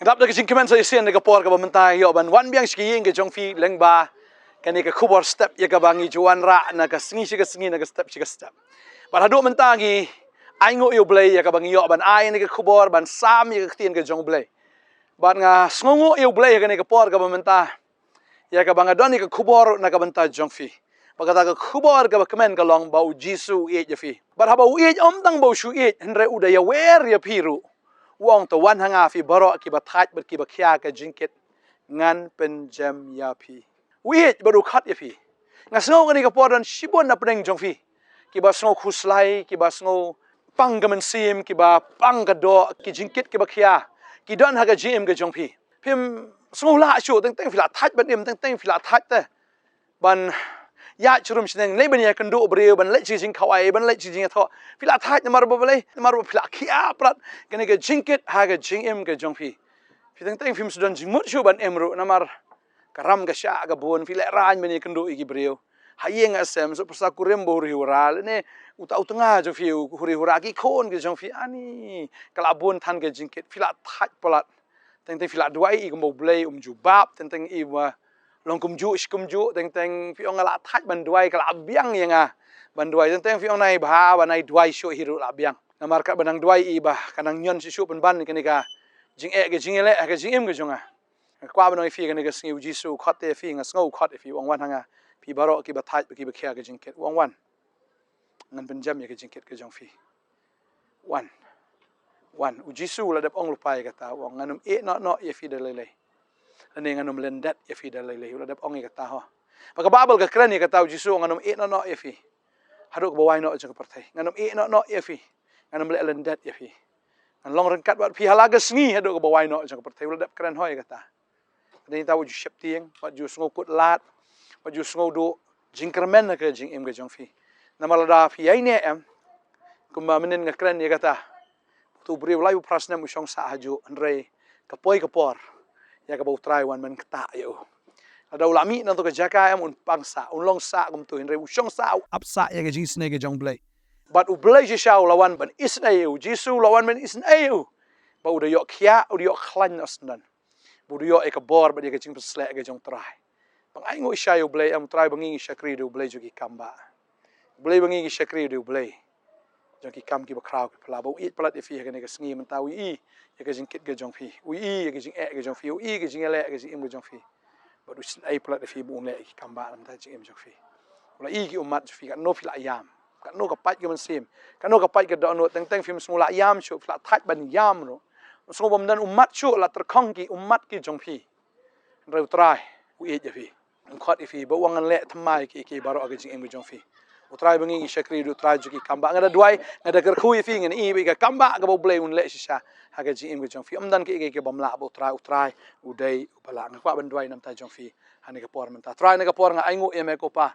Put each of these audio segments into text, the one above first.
รับได้จริงๆมันใส่เสียนในกระปอร์กับมันตายยอบันวันเบียงสกียิงกับจงฟีเล็งบากันนี่กับคูบอร์สเต็ปยกับบังอีจวนระนักสงีชิกสงีนักสเต็ปชิกสเต็ปบัดหาดูมันตากีไองูอยู่เบลยกับบังยอบันไอนี่กับคูบอร์บันสามยกับเตียนกับจงเบลยบัดงาสงงูอยู่เบลยกันนี่กับปอร์กับมันตายกับบังดอนนี่กับคูบอร์นักมันตาจงฟีบักตากับคูบอร์กับคอมเมนต์กับลองบ่าวจิซูเอจฟีบัดหาบ่าวเอจตั้งบ่าวชูเอจเห็นเรื่องอุดยเวรยพีรุว่องตัววันหางาฟีบารอกิบัทัดบัดกิบักยากับจิงกิดงานเป็นเจมยาพีวิจบรุขัดยาพีงาสโนกันนี่กับปอดันชิบอนนับเร่งจงฟีกิบัสโนคุสไลกิบัสโนปังกับมันซีมกิบัปังกับดอกิจิงกิดกิบักยากิดอนหากจิมกับจงฟีพิมสโนละชูตั้งฟิลาทัดบันเอ็มตั้งฟิลาทัดเตบันยาชุรุมชนึงเลยบันยากันดูบริวบันเล็กจริงเขาไอบันเล็กจริงท้อฟิลาทัดนี่มารุบเลยมารุบฟิลาขี้อาปรัดกันนี่กับจิงกิดหากจิมกับจงฟีฟิตั้งฟิมสุดานจิมุดชูบันเอ็มรุนามารkaram ka sya ka bon file ran meni kendo igi brio hayeng asem so persa kurem bo riura ne uta utenga jo fiu huri hura ki khon ke jong fi ani kala bon than ke jingket fila thaj palat teng fila duai i mo blei ju bab teng i wa long kum ju teng fi ong la thaj ban duai kala biang yenga ban duai teng fi ong nai ba ba nai duai sho hiru la biang namar ka banang duai i ba kanang nyon si shu ban ke ni ka jing e ke jing ele ke jing em ke jonga qua bên nói phi cái này cái Jisu Jisu khot thế phi ngay ngâu khot phi vong văn hanga phi baro ki bathai ki bakhia cái jingket vong văn ngan benjam ya cái jingket cái jong phi one Jisu là đập ông lupai kata vong nganum e no ya phi dalai ane nganum lendat ya phi dalai là đập ông kata ho maka babel ka kran ya kata Jisu nganum e no ya phi haruk bawai no jang parthai nganum e no ya phi nganum lendat ya phi ngan long rengkat wat phi halaga sngi haruk bawai no jang parthai là đập kran ho ya kataนี่ตาวุจเตียงวัดยูสงกุดลาดวัดยูสงดูจิงกระเมนนะก็จิงเอ็มก็จงฟีนามาลดาฟีไอเนี่ยกุมมามินกับเครนนี่ก็ตาตูบริวไลฟ์พรัสเนมุชงสาหจูอันเรย์กับปอยกับปอร์ยากับบุตรายวันมันกตาอยู่เราลามีนั่นตัวกับจักรยานอุ่นปังสาอุ่นลงสากุมตัวอันเรย์อุชงสาอับสายากับจิงสเนกับจงเบลบัดอุเบลจิชาวละวันบันอิสเนยูจิสูละวันมันอิสเนยูบัดอุดยอกขี้ยาอุดยอกคลันอสนันบุรุษเอกบอร์บัดเอกจิงเสลเอกจงตรายบางไอ้งูชายอุเบลย์ตรายบางงี้ชักรีดูอุเบลย์จุกิคัมบะอุเบลย์บางงี้ชักรีดูอุเบลย์จงกิคัมกิบคราวกิพลาบุอีปลัดฟีกันเอกสงีมันตาวีเอกจิงคิดกจงฟีวีเอกจิงเอกจงฟีวีเอกจิงเอเลเอกจิงเอ็มกจงฟีบัดอุสไอ้ปลัดฟีบุญเล่กิคัมบะมันตาจิงเอ็มจงฟีอุลาอีกิอุมัดฟีกันโนฟิลายามกันโนกับปัดกันมันซิมกันโนกับปัดกันดอนโนตั้งฟิมสมุลายามชุฟิลาทัดบันยามโนสงบมันอุมัดชั่วละตรคองกีอุมัดกีจงพีเราตรายอุเอจฟีขอดฟีบ่วังเงินเละทำไมกีบารอกจิงเอ็มจงฟีอุตรายบางงี้ชักรีดูตรายจุกีคัมบะงั้นด้วยงั้นเกิดคุยฟีงั้นอีบีกับคัมบะกับบ่เบลย์อุนเละชิชาหากจิงเอ็มจงฟีดันกีบ่มละบ่อุตรายอุดัยอุปละงั้นกว่าบันด้วยน้ำตาจงฟีฮันนี่กับปอร์มันตาตรายนี่กับปอร์งั้นไอ้งูเอ็มก็ป่า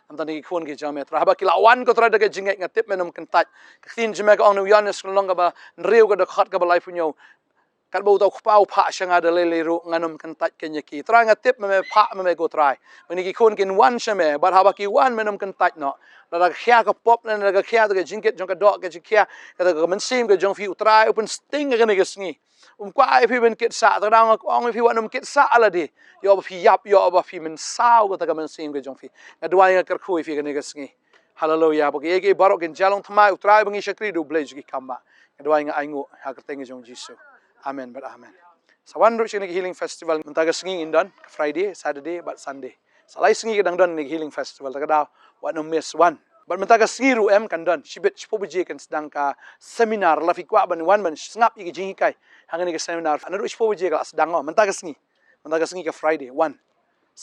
น้ำตานี่กี่คนกี่จอมตรายฮะกิลาวันก็ตรายเด็กจิงเอ็งติดมันนมกันตัดทิ้งจิมก็องนิวยอร์กสลองกับเรียวกับเด็กขัดกับไลฟ์พุ่งกันบูตกเป้าพระช่างada leliru nganum kan tat kenyaki try ngatip me pha me go try meni ki khon kin wan shame bar haba ki wan menum kan tat no la khia ka pop na la khia to ke jinket jong ka dok ke khia ka to man sim ke jong fi utrai open sting ke ni ke sngi kwa ai phi ben kit sa ta dang ong phi wanum kit sa ala di yo ba phi yap yo ba phi men sao ka ta man sim ke jong fi ngadwai ka khui fi ke ni ke sngi hallelujah ba ke barok kin jalong thmai utrai bangi shakri du blaze ki kamba ngadwai nga aingu ha ka teng jong Jisu. Amen, but amen. Sawan ru sini healing festival mentaga sengi indan Friday, Saturday, but Sunday. Salai sengi kadang don ni healing festival takadaw wa no miss one. But mentaga sengi ru kan don. Sibit sipobuji kan sedang ka seminar la fikwa ban wan ban ngap igi jingi kai. Hang ni ka seminar anu sipobuji ka sedang oh mentaga sengi ka Friday one.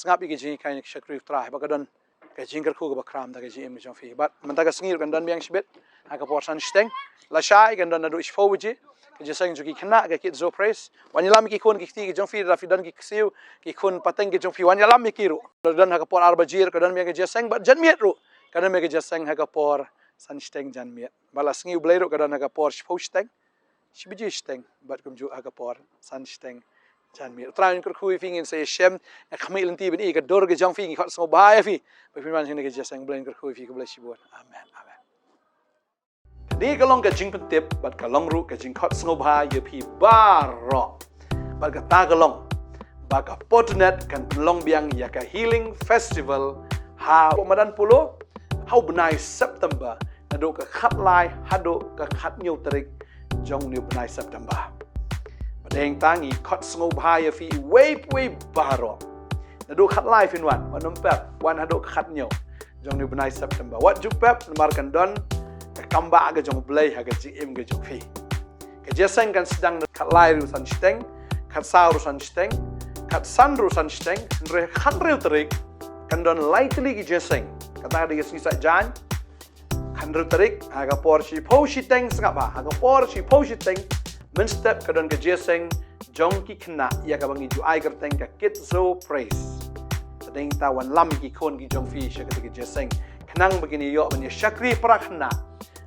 Ngap igi jingi kai ni shakri try bakadon ka jingkar khu ka bakram ta ka jim jong fi. But mentaga sengi kan don biang sibit aka porsan steng la shai kan don anu sipobuji Jisu juga kena ke zo praise wanyalam ki kun ki ti jong fi rafidan ki siu ki kun pateng ki jong fi wanyalam mi kiru dan ha por arbajir kadan mi ke jeseng ba jan miet ru kadan mi ke jeseng ha por san steng jan miet balas ngi blero kadan ha por steng shibiji steng bat kum ju ha por san steng jan miet train kur khui fingin se shem khmil ti ben i ka dor ke jong fi ki khat so ba fi ba fi man sing ke jeseng blain kur khui fi ke bless you amen amen Di kalong ka jing pentip bat kalong ru ka jing khot sngo bha ye phi ba ro baga tagalong baga Potternet kan penlong biang ya ka healing festival ha Ramadan pulo hau benai September nado ka khat lai hado ka khat nyu tarik jong new benai September padeng tangi khot sngo bhaya fi way baro nado khat lai fin wan pep wan hado ka khat nyu jong new benai September wat ju pep namar kan don ka kamba ga jong blay ha ga jim ga jong fi ka jeseng kan sedang khat lai ru san steng khat sau ru san steng khat san ru san steng re khat reu tarik kan don lightly gi jeseng kata dia sisa jan kan reu tarik aga por si po si teng sanga ba aga por si po si teng men step ka don ga jeseng jong ki khna ya ka bangi ju ai ka teng ka kit so praise tadeng ta wan lam ki kon gi jong fi sha ka jeseng khnang begini yo ban ya shakri prakhna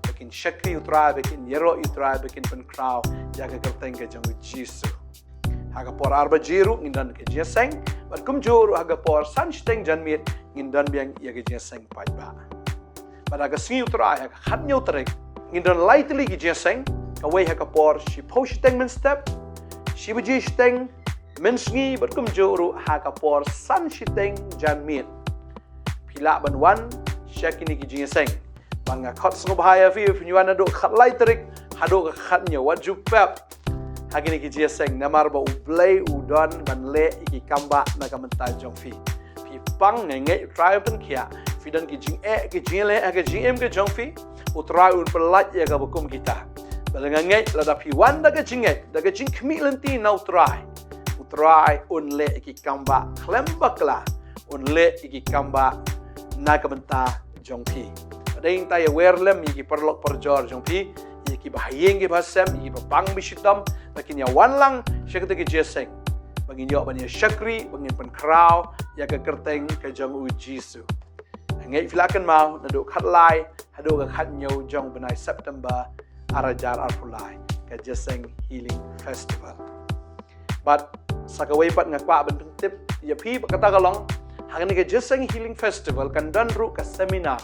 bikin shakri utra bikin yero utra bikin pen kraw ya ka teng ka jong Jisu haga por arba jiru ngindan ke jeseng bat kum juru haga por sansteng janmit ngindan biang ya ke jeseng pai ba pada ga singi utra ya khat nyu trek ngindan lightly ke jeseng ka wei haga por si posteng men step si buji steng men singi bat kum juru haga por sansteng janmit pila ban wan shakini ke jeseng banga khot sngo bahaya fi nyuan do khat lai trek hado ka khat nyu wat ju pep hagini ki jeseng namar ba ublay udon ban le iki kamba na kamanta jong fi pang nge try pen kia fi dan ki jing ki jing le ki jing em ke jong fi utrai un pelat ya ka bukum kita balanga nge la da fi wan da ka jing khmi lenti na utrai un le iki kamba klemba kla un le iki kamba na kamanta jong fi ding ta ya werlem iki perlok perjor jong fi iki bahayeng ke basem iki pang bisitam lakin ya wan lang sya kata ke jeseng bangin yo ban ya shakri bangin pen kraw ya ka kerteng ke jong u Jisu ngai filakan mau nado khat lai hado ka khat nyo jong benai September arajar arpulai ke jeseng healing festival but sakawai pat ngakwa ben tip ya pi kata kalong hangani ke jeseng healing festival kan dan ru ka seminar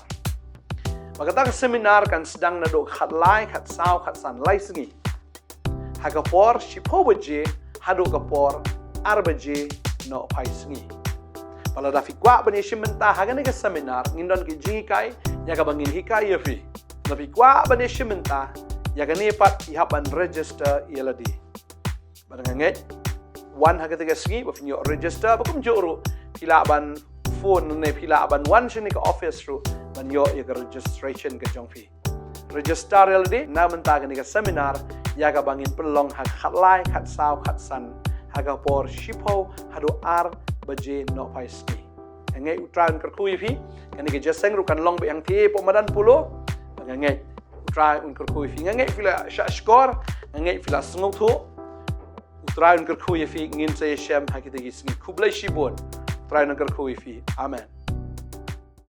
Magandang seminar kan sedang nado khat lai, khat sao, khat san lai sengi. Haga por si po baje, hado ka por arbaje no pai sengi. Pala da fikwa bani shimenta haga ni ka seminar ngindon ki jingi kai ya ka bangin hikai ya fi. Da fikwa bani shimenta ya ka ni pat ihapan register ieladi. Badang nget wan haga tiga sengi ba finyo register ba kum joro pila ban phone ne pila ban wan sini ka office ru ban yo ya registration ke jong fi register already na menta ka seminar ya ka bangin pelong hak khat lai khat sao khat san haga por shipo hado ar baje no paiski ngai utran ker kui fi kan ke jeseng ru kan long yang thi Ramadan pulo ngai utran un ker kui fi ngai fila sha skor ngai fila sngok thu utran ker kui fi ngin se shem hakite gi singi kublai shibon utran ker kui fi amen